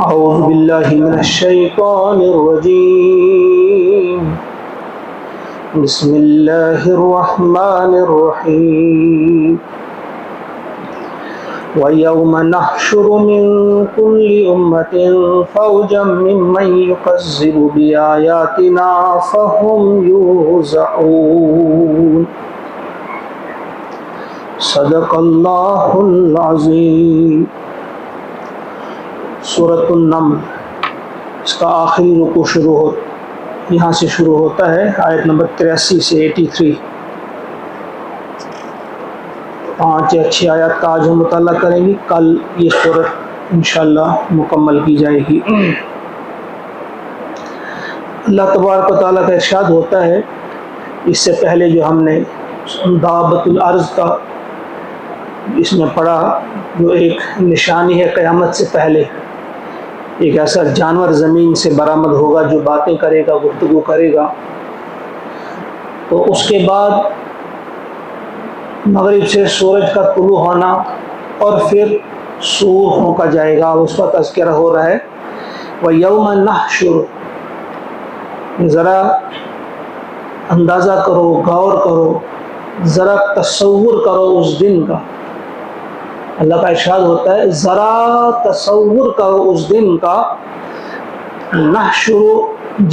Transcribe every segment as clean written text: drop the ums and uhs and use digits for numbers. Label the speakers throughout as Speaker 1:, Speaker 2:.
Speaker 1: أعوذ بالله من الشيطان الرجيم بسم الله الرحمن الرحيم ويوم نحشر من كل أمة فوجا ممن يكذب بآياتنا فهم يوزعون صدق اللہ العظیم۔ سورۃ النمل، اس کا آخری رکوع یہاں سے شروع ہوتا ہے، آیت نمبر 83 سے 83۔ 5 یا 6 آیات کا آج ہم مطالعہ کریں گے، کل یہ سورۃ انشاءاللہ مکمل کی جائے گی۔ اللہ تبارک و تعالیٰ کا ارشاد ہوتا ہے، اس سے پہلے جو ہم نے دابۃ الارض کا اس میں پڑھا، جو ایک نشانی ہے قیامت سے پہلے، ایک ایسا جانور زمین سے برآمد ہوگا جو باتیں کرے گا، گفتگو کرے گا۔ تو اس کے بعد مغرب سے سورج کا طلوع ہونا اور پھر سور پھونکا جائے گا، اس کا تذکرہ ہو رہا ہے۔ وَيَوْمَ نَحْشُرُ، ذرا اندازہ کرو، غور کرو، ذرا تصور کرو اس دن کا۔ اللہ کا ارشاد ہوتا ہے ذرا تصور کرو اس دن کا، نحشر،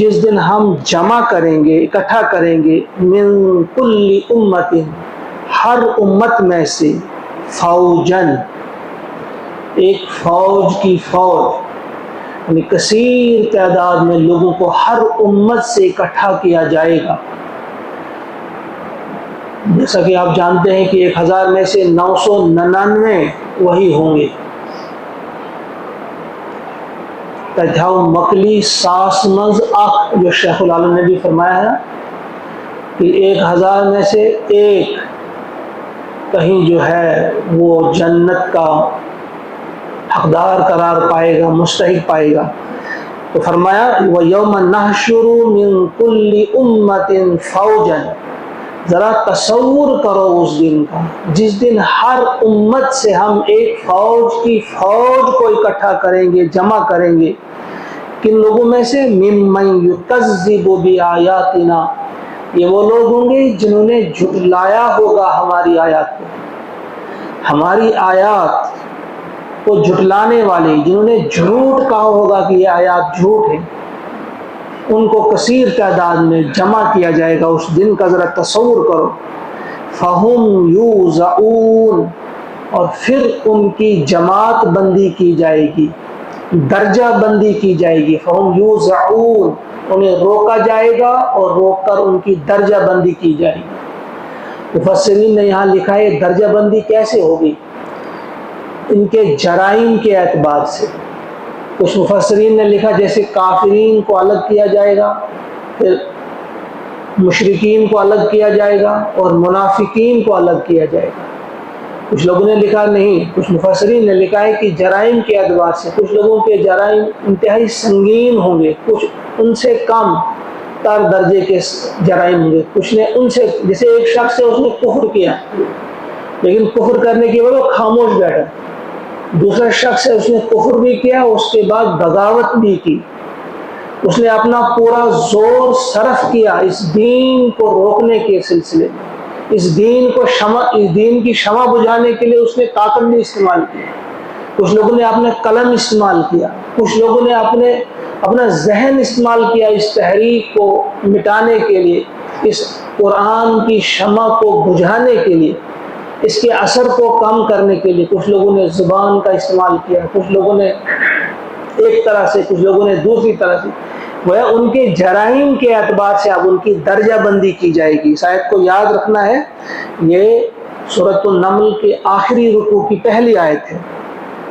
Speaker 1: جس دن ہم جمع کریں گے، اکٹھا کریں گے، من کل امت، ہر امت میں سے، فوجن، ایک فوج کی فوج، یعنی کثیر تعداد میں لوگوں کو ہر امت سے اکٹھا کیا جائے گا۔ جیسا کہ آپ جانتے ہیں کہ 1000 میں سے 999 وہی ہوں گے۔ تجھاؤ مکلی ساسمز اخ، جو شیخ العالم نے بھی فرمایا ہے کہ 1000 میں سے ایک کہیں جو ہے وہ جنت کا حقدار قرار پائے گا، مستحق پائے گا۔ تو فرمایا وَيَوْمَ نَحْشُرُ مِن كُلِّ أُمَّةٍ فَوْجًا، ذرا تصور کرو اس دن کا جس دن ہر امت سے ہم ایک فوج کی فوج کو اکٹھا کریں گے، جمع کریں گے۔ کن لوگوں میں سے؟ ممن یکذب بآیاتنا، یہ وہ لوگ ہوں گے جنہوں نے جھٹلایا ہوگا ہماری آیات کو، ہماری آیات کو جھٹلانے والے، جنہوں نے جھوٹ کہا ہوگا کہ یہ آیات جھوٹ ہے، ان کو کثیر تعداد میں جمع کیا جائے گا اس دن کا، ذرا تصور کرو۔ فَهُمْ يُوزَعُونَ، اور پھر ان کی جماعت بندی کی جائے گی، درجہ بندی کی جائے گی۔ فَهُمْ يُوزَعُونَ، انہیں روکا جائے گا اور روک کر ان کی درجہ بندی کی جائے گی۔ مفسرین نے یہاں لکھا ہے درجہ بندی کیسے ہوگی؟ ان کے جرائم کے اعتبار سے۔ کچھ مفسرین نے لکھا جیسے کافرین کو الگ کیا جائے گا، پھر مشرکین کو الگ کیا جائے گا اور منافقین کو الگ کیا جائے گا۔ کچھ لوگوں نے لکھا نہیں، کچھ مفسرین نے لکھا ہے کہ جرائم کے اعتبار سے کچھ لوگوں کے جرائم انتہائی سنگین ہوں گے، کچھ ان سے کم تر درجے کے جرائم ہوں گے۔ کچھ نے ان سے، جیسے ایک شخص ہے اس نے کفر کیا لیکن کفر کرنے کے بعد وہ خاموش بیٹھا، دوسرا شخص ہے اس نے کفر بھی کیا، اس کے بعد بغاوت بھی کی، اس نے اپنا پورا زور صرف کیا اس دین کو روکنے کے سلسلے میں، اس دین کی شمع بجھانے کے لیے اس نے طاقت بھی استعمال کی۔ کچھ لوگوں نے اپنا قلم استعمال کیا، کچھ لوگوں نے اپنا ذہن استعمال کیا اس تحریک کو مٹانے کے لیے، اس قرآن کی شمع کو بجھانے کے لیے، اس کے اثر کو کم کرنے کے لیے۔ کچھ لوگوں نے زبان کا استعمال کیا، کچھ لوگوں نے ایک طرح سے، کچھ لوگوں نے دوسری طرح سے۔ وہ ان کے جرائم کے اعتبار سے اب ان کی درجہ بندی کی جائے گی۔ اس آیت کو یاد رکھنا ہے، یہ سورۃ النمل کے آخری رکوع کی پہلی آیت ہے۔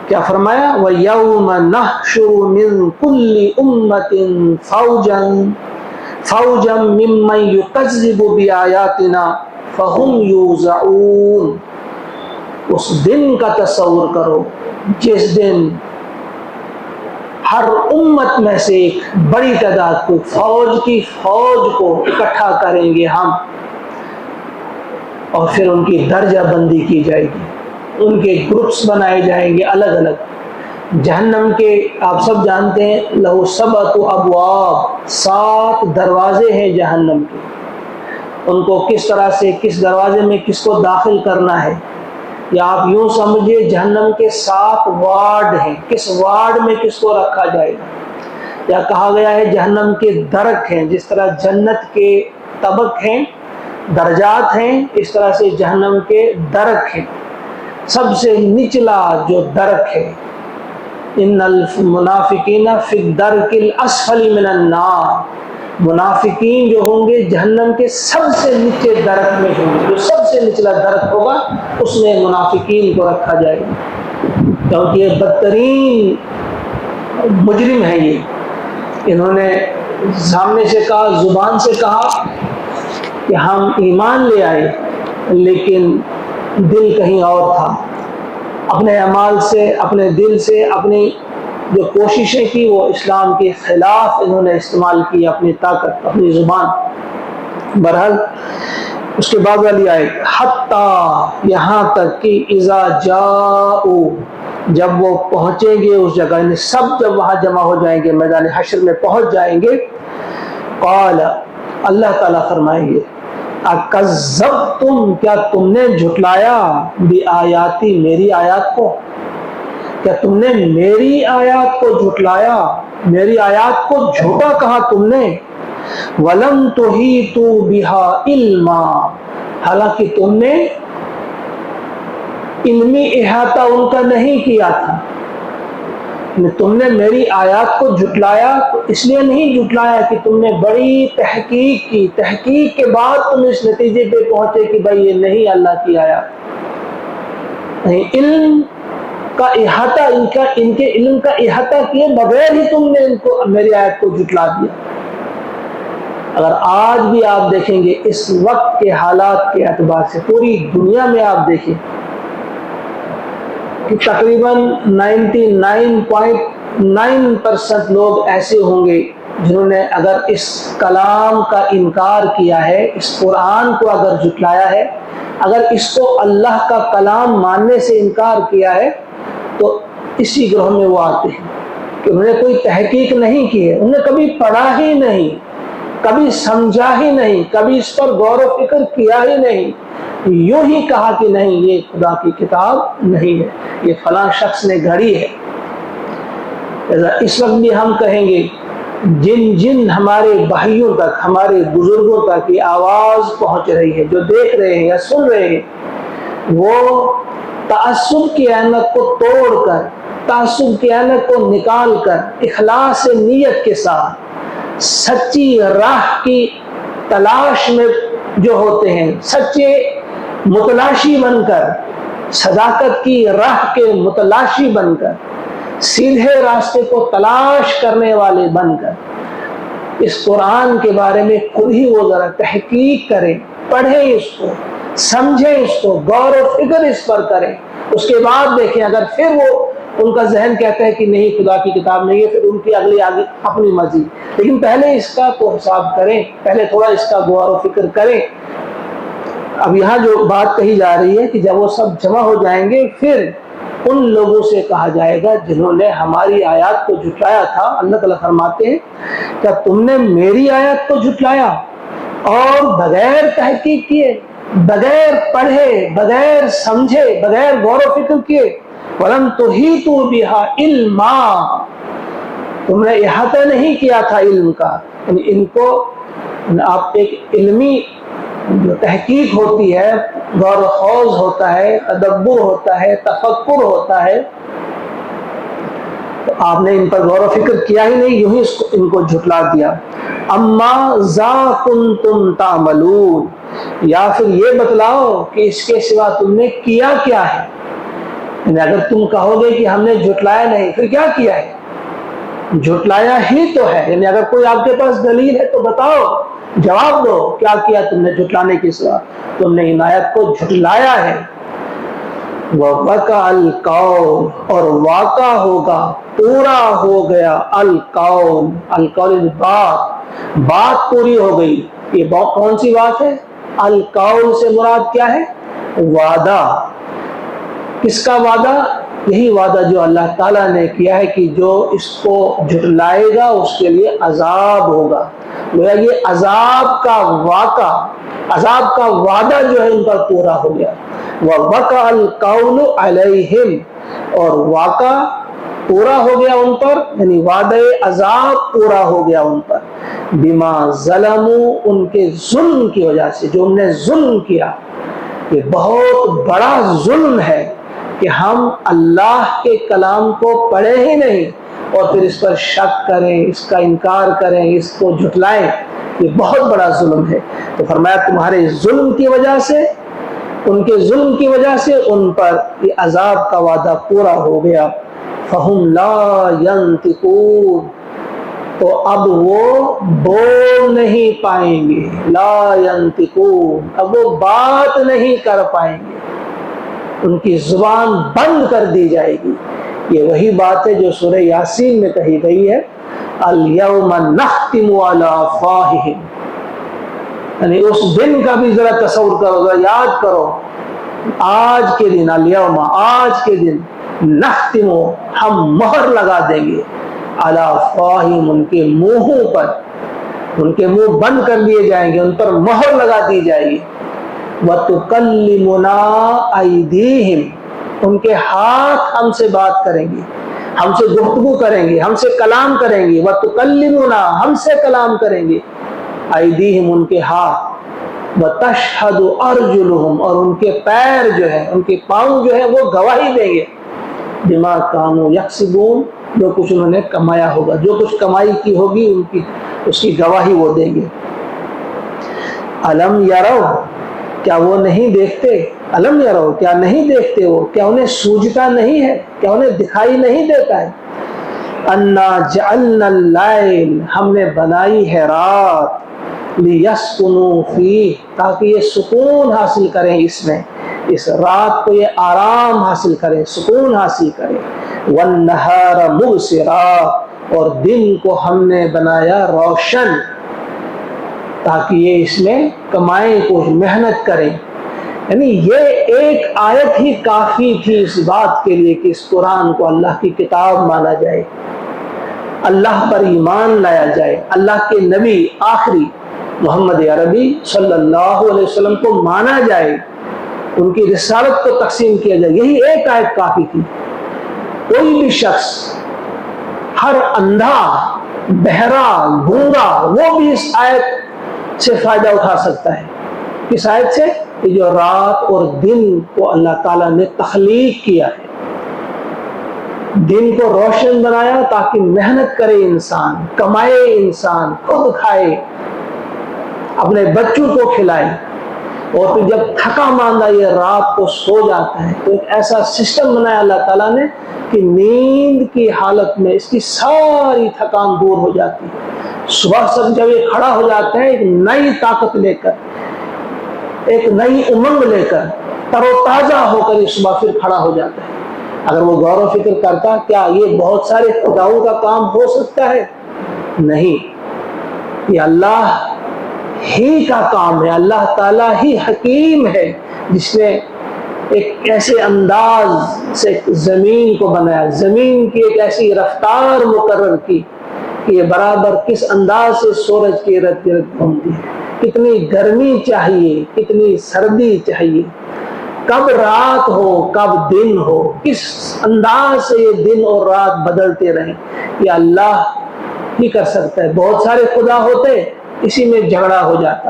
Speaker 1: کیا فرمایا؟ وَيَوْمَ نَحْشُرُ مِن كُلِّ أُمَّةٍ فَوْجًا مِمَّن يُكَذِّبُ بِآيَاتِنَا فَهُمْ يُوزَعُونَ، اس دن کا تصور کرو جس دن ہر امت میں سے ایک بڑی تعداد کو، فوج کی فوج کو اکٹھا کریں گے ہم، اور پھر ان کی درجہ بندی کی جائے گی، ان کے گروپس بنائے جائیں گے الگ الگ۔ جہنم کے آپ سب جانتے ہیں لہو سبعۃ ابواب، 7 دروازے ہیں جہنم کے. ان کو کس طرح سے کس دروازے میں کس کو داخل کرنا ہے، یا آپ یوں سمجھیے جہنم کے 7 وارڈ ہیں، کس وارڈ میں کس کو رکھا جائے گا. یا کہا گیا ہے جہنم کے درک ہیں، جس طرح جنت کے طبق ہیں، درجات ہیں، اس طرح سے جہنم کے درک ہیں. سب سے نچلا جو درک ہے، ان المنافقین فی الدرک الاسفل من النار، منافقین جو ہوں گے جہنم کے سب سے نیچے درک میں ہوں گے. جو سب سے نچلا درک ہوگا اس میں منافقین کو رکھا جائے گا، کیونکہ یہ بدترین مجرم ہے. یہ انہوں نے سامنے سے کہا، زبان سے کہا کہ ہم ایمان لے آئے، لیکن دل کہیں اور تھا. اپنے اعمال سے، اپنے دل سے، اپنی جو کوششیں کی وہ اسلام کے خلاف انہوں نے استعمال کی، اپنی طاقت، اپنی زبان. بہرحال اس کے بعد والی آیت، حتیٰ یہاں تک کہ اذا جاؤ، جب وہ پہنچیں گے اس جگہ، یعنی سب جب وہاں جمع ہو جائیں گے، میدان حشر میں پہنچ جائیں گے، قال، اللہ تعالیٰ فرمائیں گے، اکذبتم، کیا تم نے جھٹلایا، بآیاتی، میری آیات کو، کیا تم نے میری آیات کو جھٹلایا، میری آیات کو جھوٹا کہا تم نے. وَلَمْ تُحِيطُوا بِهَا عِلْمًا، حالانکہ تم نے علمی احاطہ ان کا نہیں کیا تھا. تم نے میری آیات کو جھٹلایا تو اس لیے نہیں جھٹلایا کہ تم نے بڑی تحقیق کی، تحقیق کے بعد تم اس نتیجے پہ پہنچے کہ بھائی یہ نہیں اللہ کی آیات. نہیں، علم کا احاطہ، ان کے علم کا احاطہ کیے بغیر ہی تم نے ان کو میری آیت کو جھٹلا دیا. اگر آج بھی آپ دیکھیں گے اس وقت کے حالات کے اعتبار سے پوری دنیا میں آپ دیکھیں کہ تقریباً 99.9% لوگ ایسے ہوں گے جنہوں نے اگر اس کلام کا انکار کیا ہے، اس قرآن کو اگر جھٹلایا ہے، اگر اس کو اللہ کا کلام ماننے سے انکار کیا ہے، تو اسی گروہ میں وہ آتے ہیں کہ انہوں نے کوئی تحقیق نہیں کی ہے، انہوں نے کبھی پڑھا ہی نہیں، کبھی سمجھا ہی نہیں، کبھی اس پر غور و فکر کیا ہی نہیں، یوں ہی کہا کہ نہیں یہ خدا کی کتاب نہیں ہے، یہ فلاں شخص نے گھڑی ہے. اس وقت بھی ہم کہیں گے جن جن ہمارے بھائیوں تک، ہمارے بزرگوں تک یہ آواز پہنچ رہی ہے، جو دیکھ رہے ہیں یا سن رہے ہیں، وہ تعصب کی عینت کو توڑ کر، تعصب کی عینت کو نکال کر، اخلاص نیت کے ساتھ سچی راہ کی تلاش میں جو ہوتے ہیں، سچے متلاشی بن کر، صداقت کی راہ کے متلاشی بن کر، سیدھے راستے کو تلاش کرنے والے بن کر، اس قرآن کے بارے میں خود ہی وہ ذرا تحقیق کریں، پڑھیں، اس کو سمجھیں، اس کو غور و فکر اس پر کریں. اس کے بعد دیکھیں اگر پھر وہ ان کا ذہن کہتا ہے کہ نہیں خدا کی کتاب نہیں ہے، پھر ان کی اگلی آگے اپنی مرضی. لیکن پہلے اس کا تو حساب کریں، پہلے تھوڑا اس کا غور و فکر کریں. اب یہاں جو بات کہی جا رہی ہے کہ جب وہ سب جمع ہو جائیں گے، پھر ان لوگوں سے کہا جائے گا جنہوں نے ہماری آیات کو جھٹلایا تھا. اللہ تعالیٰ فرماتے ہیں کیا تم نے میری آیات کو جھٹلایا اور بغیر تحقیق کیے، بغیر پڑھے، بغیر سمجھے، بغیر غور و فکر کیے، وَلَمْ تُحِيطُوا بِهَا عِلْمًا، تم نے احاطہ نہیں کیا تھا علم کا. یعنی ان کو آپ ایک علمی جو تحقیق ہوتی ہے، غور و خوض ہوتا ہے، تدبر ہوتا ہے، تفکر ہوتا ہے، تو آپ نے ان پر غور و فکر کیا ہی نہیں، یوں ہی ان کو جھٹلا دیا. اما ذا کنتم تعملون، یا پھر یہ بتلاؤ کہ اس کے سوا تم نے کیا کیا ہے. یعنی اگر تم کہو گے کہ ہم نے جھٹلایا نہیں، پھر کیا کیا ہے؟ جھٹلایا ہی تو ہے. یعنی اگر کوئی آپ کے پاس دلیل ہے تو بتاؤ، جواب دو، کیا کیا تم نے جھٹلانے کے سوا؟ تم نے عنایت کو جھٹلایا ہے. وَوَقَعَ الْقَوْلُ، اور واقع ہوگا، پورا ہو گیا، القول، القول بات پوری ہو گئی. یہ کون سی بات ہے؟ القول سے مراد کیا ہے؟ وعدہ. کس کا وعدہ؟ یہی وعدہ جو اللہ تعالیٰ نے کیا ہے کہ جو اس کو جھٹلائے گا اس کے لیے عذاب ہوگا. گویا یہ عذاب کا واقعہ، عذاب کا وعدہ جو ہے ان پر پورا ہو گیا. وَوَقَعَ الْقَوْلُ عَلَيْهِمْ، اور واقعہ پورا ہو گیا ان پر، یعنی وعدہ عذاب پورا ہو گیا ان پر. بما ظلموا، ان کے ظلم کی وجہ سے، جو انہوں نے ظلم کیا. یہ بہت بڑا ظلم ہے کہ ہم اللہ کے کلام کو پڑھیں ہی نہیں اور پھر اس پر شک کریں، اس کا انکار کریں، اس کو جھٹلائیں. یہ بہت بڑا ظلم ہے. تو فرمایا تمہارے ظلم کی وجہ سے، ان کے ظلم کی وجہ سے ان پر یہ عذاب کا وعدہ پورا ہو گیا. فَهُمْ لَا يَنْطِقُونَ، تو اب وہ بول نہیں پائیں گے. لا ينطقون، اب وہ بات نہیں کر پائیں گے، ان کی زبان بند کر دی جائے گی. یہ وہی بات ہے جو سورہ یاسین میں کہی گئی ہے، الْيَوْمَ نَخْتِمُ عَلَىٰ أَفْوَاهِهِمْ. یعنی اس دن کا بھی ذرا تصور کرو، ذرا یاد کرو. آج کے دن، الیوم، آج کے دن، نختم، ہم مہر لگا دیں گے، علی افواہہم، ان کے منہوں پر، ان کے منہ بند کر دیے جائیں گے، ان پر مہر لگا دی جائے گی. وَتُكَلِّمُنَا أَيْدِيهِمْ، ان کے ہاتھ ہم سے بات کریں گے، ہم سے گفتگو کریں گے، ہم سے کلام کریں گے. وَتُكَلِّمُنَا، ہم سے کلام کریں گے. أَيْدِيهِمْ، ان کے ہاتھ. وَتَشْهَدُ أَرْجُلُهُمْ، اور ان کے پیر جو ہے، ان کے پاؤں جو ہے وہ گواہی دیں گے. بِمَا كَانُوا يَكْسِبُونَ، جو کچھ انہوں نے کمایا ہوگا، جو کچھ کمائی کی ہوگی ان کی، اس کی گواہی وہ دیں گے. أَلَمْ يَرَوْا، کیا وہ نہیں دیکھتے؟ أَلَمْ يَرَوْا، کیا نہیں دیکھتے وہ؟ کیا انہیں سوجتا نہیں ہے؟ کیا انہیں دکھائی نہیں دیتا ہے؟ أَنَّا جَعَلْنَا اللَّيْلَ، ہم نے بنائی ہے رات، لِيَسْكُنُوا فِيهِ، تاکہ یہ سکون حاصل کریں اس میں، اس رات کو یہ آرام حاصل کریں، سکون حاصل کریں. وَالنَّهَارَ مُبْصِرًا، اور دن کو ہم نے بنایا روشن، تاکہ یہ اس میں کمائیں، کچھ محنت کریں. یعنی یہ ایک آیت ہی کافی تھی اس بات کے لیے کہ اس قرآن کو اللہ کی کتاب مانا جائے، اللہ پر ایمان لایا جائے، اللہ کے نبی آخری محمد عربی صلی اللہ علیہ وسلم کو مانا جائے، ان کی رسالت کو تقسیم کیا جائے. یہی ایک آیت کافی تھی. کوئی بھی شخص، ہر اندھا، بہرا، گونگا، وہ بھی اس آیت سے فائدہ اٹھا سکتا ہے. کس آیت سے؟ کہ جو رات اور دن کو اللہ تعالیٰ نے تخلیق کیا ہے، دن کو روشن بنایا تاکہ محنت کرے انسان، کمائے انسان، خود کھائے، اپنے بچوں کو کھلائے، اور پھر جب تھکا ماندہ یہ رات کو سو جاتا ہے. تو ایک ایسا سسٹم بنایا اللہ تعالیٰ نے کہ نیند کی حالت میں اس کی ساری تھکان دور ہو جاتی ہے. صبح سب جب یہ کھڑا ہو جاتا ہے ایک نئی طاقت لے کر، ایک نئی امنگ لے کر، تر و تازہ ہو کر یہ صبح پھر کھڑا ہو جاتا ہے. اگر وہ غور و فکر کرتا کیا یہ بہت سارے خداؤں کا کام ہو سکتا ہے؟ نہیں، یہ اللہ ہی کا کام ہے. اللہ تعالیٰ ہی حکیم ہے جس نے ایک ایسے انداز سے زمین کو بنایا، زمین کی ایک ایسی رفتار مقرر کی کہ یہ برابر کس انداز سے سورج کے ارد گرد گھومتی ہے. کتنی گرمی چاہیے، کتنی سردی چاہیے، کب رات ہو کب دن ہو، کس انداز سے یہ دن اور رات بدلتے رہیں، یہ اللہ ہی کر سکتا ہے. بہت سارے خدا ہوتے، اسی میں جھگڑا ہو جاتا،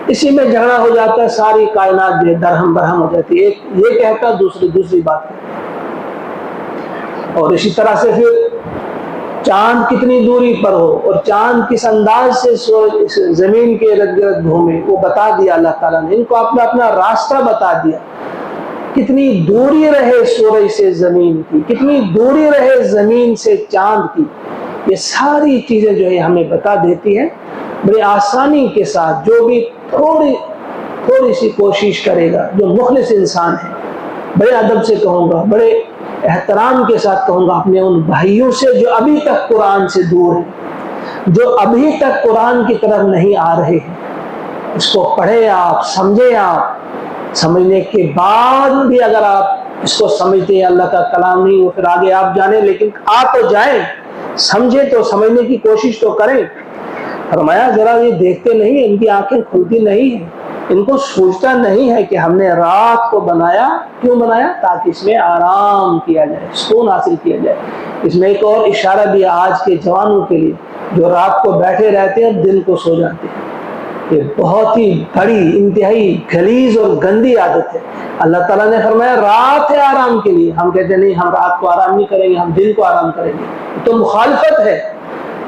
Speaker 1: اسی میں جھگڑا ہو جاتا ہے، ساری کائنات جو درہم برہم ہو جاتی ہے. ایک یہ کہتا دوسری بات کہتا. اور اسی طرح سے پھر چاند کتنی دوری پر ہو اور چاند کس انداز سے زمین کے ارد گرد گھومے، وہ بتا دیا اللہ تعالیٰ نے. ان کو اپنا راستہ بتا دیا. کتنی دوری رہے سورج سے زمین کی، کتنی دوری رہے زمین سے چاند کی، یہ ساری چیزیں جو ہے ہمیں بتا دیتی ہیں بڑی آسانی کے ساتھ. جو بھی تھوڑی سی کوشش کرے گا، جو مخلص انسان ہے، بڑے ادب سے کہوں گا، بڑے احترام کے ساتھ کہوں گا، اپنے ان بھائیوں سے جو ابھی تک قرآن سے دور ہیں، جو ابھی تک قرآن کی طرف نہیں آ رہے ہیں، اس کو پڑھے آپ، سمجھے آپ. سمجھنے کے بعد بھی اگر آپ اس کو سمجھتے ہیں اللہ کا کلام نہیں، وہ پھر آگے آپ جانیں، لیکن آ تو جائیں، سمجھے تو سمجھنے کی کوشش تو کریں۔ فرمایا ذرا یہ دیکھتے نہیں، ان کی آنکھیں کھلتی نہیں ہیں، ان کو سوچتا نہیں ہے کہ ہم نے رات کو بنایا، کیوں بنایا؟ تاکہ اس میں آرام کیا جائے، سکون حاصل کیا جائے۔ اس میں ایک اور اشارہ بھی آج کے جوانوں کے لیے جو رات کو بیٹھے رہتے ہیں، دن کو سو جاتے ہیں۔ یہ بہت ہی بڑی، انتہائی غلیظ اور گندی عادت ہے۔ اللہ تعالیٰ نے فرمایا رات ہے آرام کے لیے، ہم کہتے ہیں نہیں ہم رات کو آرام نہیں کریں گے، ہم دن کو آرام کریں گے۔ یہ تو مخالفت ہے۔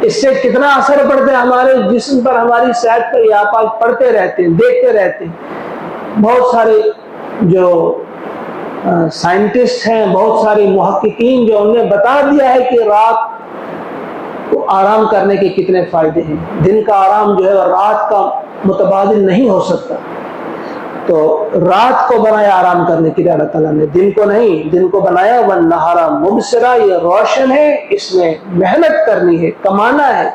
Speaker 1: اس سے کتنا اثر پڑتا ہے ہمارے جسم پر، ہماری صحت پر، یہ آپ پڑھتے رہتے ہیں، دیکھتے رہتے ہیں۔ بہت سارے جو سائنٹسٹ ہیں، بہت سارے محققین جو انہوں نے بتا دیا ہے کہ رات کو آرام کرنے کے کتنے فائدے ہیں۔ دن کا آرام جو ہے رات کا متبادل نہیں ہو سکتا۔ تو رات کو بنایا آرام کرنے کے لیے اللہ تعالیٰ نے، دن کو نہیں۔ دن کو بنایا وَالنَّهَارَ مُبْصِرًا، یہ روشن ہے، اس میں محنت کرنی ہے، کمانا ہے،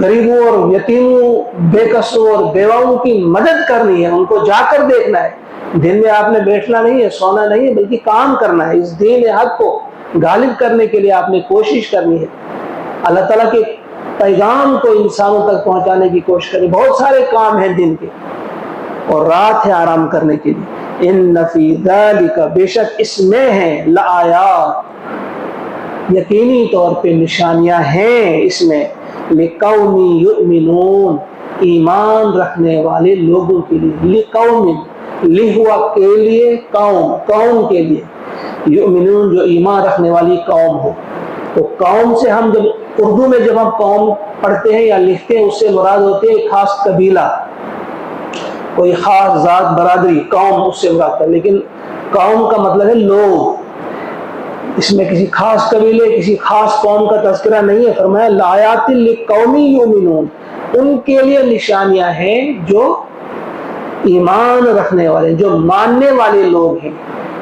Speaker 1: غریبوں اور یتیموں، بے کسوں اور بیواؤں کی مدد کرنی ہے، ان کو جا کر دیکھنا ہے۔ دن میں آپ نے بیٹھنا نہیں ہے، سونا نہیں ہے، بلکہ کام کرنا ہے۔ اس دین حق کو غالب کرنے کے لیے آپ نے کوشش کرنی ہے، اللہ تعالیٰ کے پیغام کو انسانوں تک پہنچانے کی کوشش کریں۔ بہت سارے کام ہیں دن کے، اور رات ہے آرام کرنے کے لیے۔ ان فی ذالک، بے شک اس میں ہیں، لآیات، یقینی طور پہ نشانیاں ہیں اس میں، لقوم یؤمنون، ایمان رکھنے والے لوگوں کے لیے۔ لقوم، لی ہوا کے لیے، قوم، قوم کے لیے، یؤمنون جو ایمان رکھنے والی قوم ہو۔ تو قوم سے ہم جب اردو میں جب ہم قوم پڑھتے ہیں یا لکھتے ہیں، اس سے مراد ہوتے ہیں خاص قبیلہ، کوئی خاص ذات، برادری، قوم اس سے مراد ہے۔ لیکن قوم کا مطلب ہے لوگ، اس میں کسی خاص قبیلے، کسی خاص قوم کا تذکرہ نہیں ہے۔ فرمایا لآیات لقوم یؤمنون، ان کے لیے نشانیاں ہیں جو ایمان رکھنے والے، جو ماننے والے لوگ ہیں،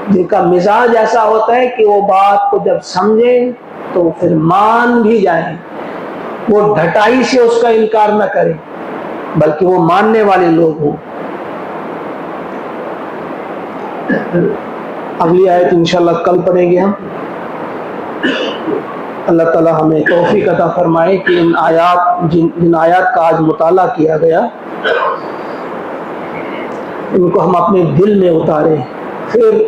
Speaker 1: جن کا مزاج ایسا ہوتا ہے کہ وہ بات کو جب سمجھیں تو پھر مان بھی جائیں، وہ ڈھٹائی سے اس کا انکار نہ کریں، بلکہ وہ ماننے والے لوگ ہوں۔ اگلی آیت انشاءاللہ کل پڑھیں گے ہم۔ اللہ تعالی ہمیں توفیق عطا فرمائے کہ ان آیات، جن آیات کا آج مطالعہ کیا گیا، ان کو ہم اپنے دل میں اتاریں، پھر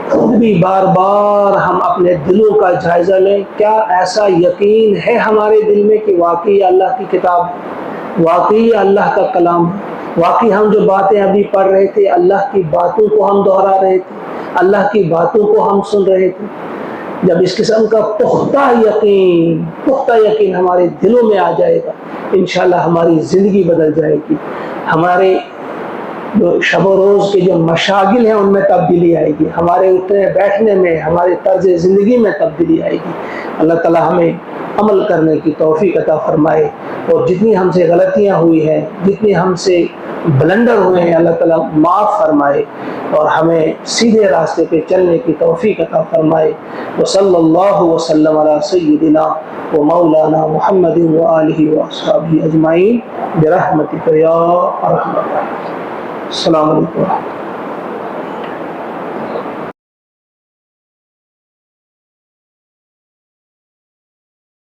Speaker 1: خود بھی بار بار ہم اپنے دلوں کا جائزہ لیں۔ کیا ایسا یقین ہے ہمارے دل میں کہ واقعی اللہ کی کتاب ہے، واقعی اللہ کا کلام ہے، واقعی ہم جو باتیں ابھی پڑھ رہے تھے اللہ کی باتوں کو ہم دہرا رہے تھے، اللہ کی باتوں کو ہم سن رہے تھے؟ جب اس قسم کا پختہ یقین ہمارے دلوں میں آ جائے گا، انشاءاللہ ہماری زندگی بدل جائے گی، ہمارے جو شب و روز کے جو مشاغل ہیں ان میں تبدیلی آئے گی، ہمارے اٹھنے بیٹھنے میں، ہمارے طرز زندگی میں تبدیلی آئے گی۔ اللہ تعالی ہمیں عمل کرنے کی توفیق عطا فرمائے، اور جتنی ہم سے غلطیاں ہوئی ہیں، جتنی ہم سے بلنڈر ہوئے ہیں، اللہ تعالی معاف فرمائے اور ہمیں سیدھے راستے پہ چلنے کی توفیق عطا فرمائے۔ وصلی اللہ وسلم علی سیدنا و مولانا محمد وآلہ واصحابہ اجمعین برحمتک یا ارحم الراحمین۔ السلام علیکم۔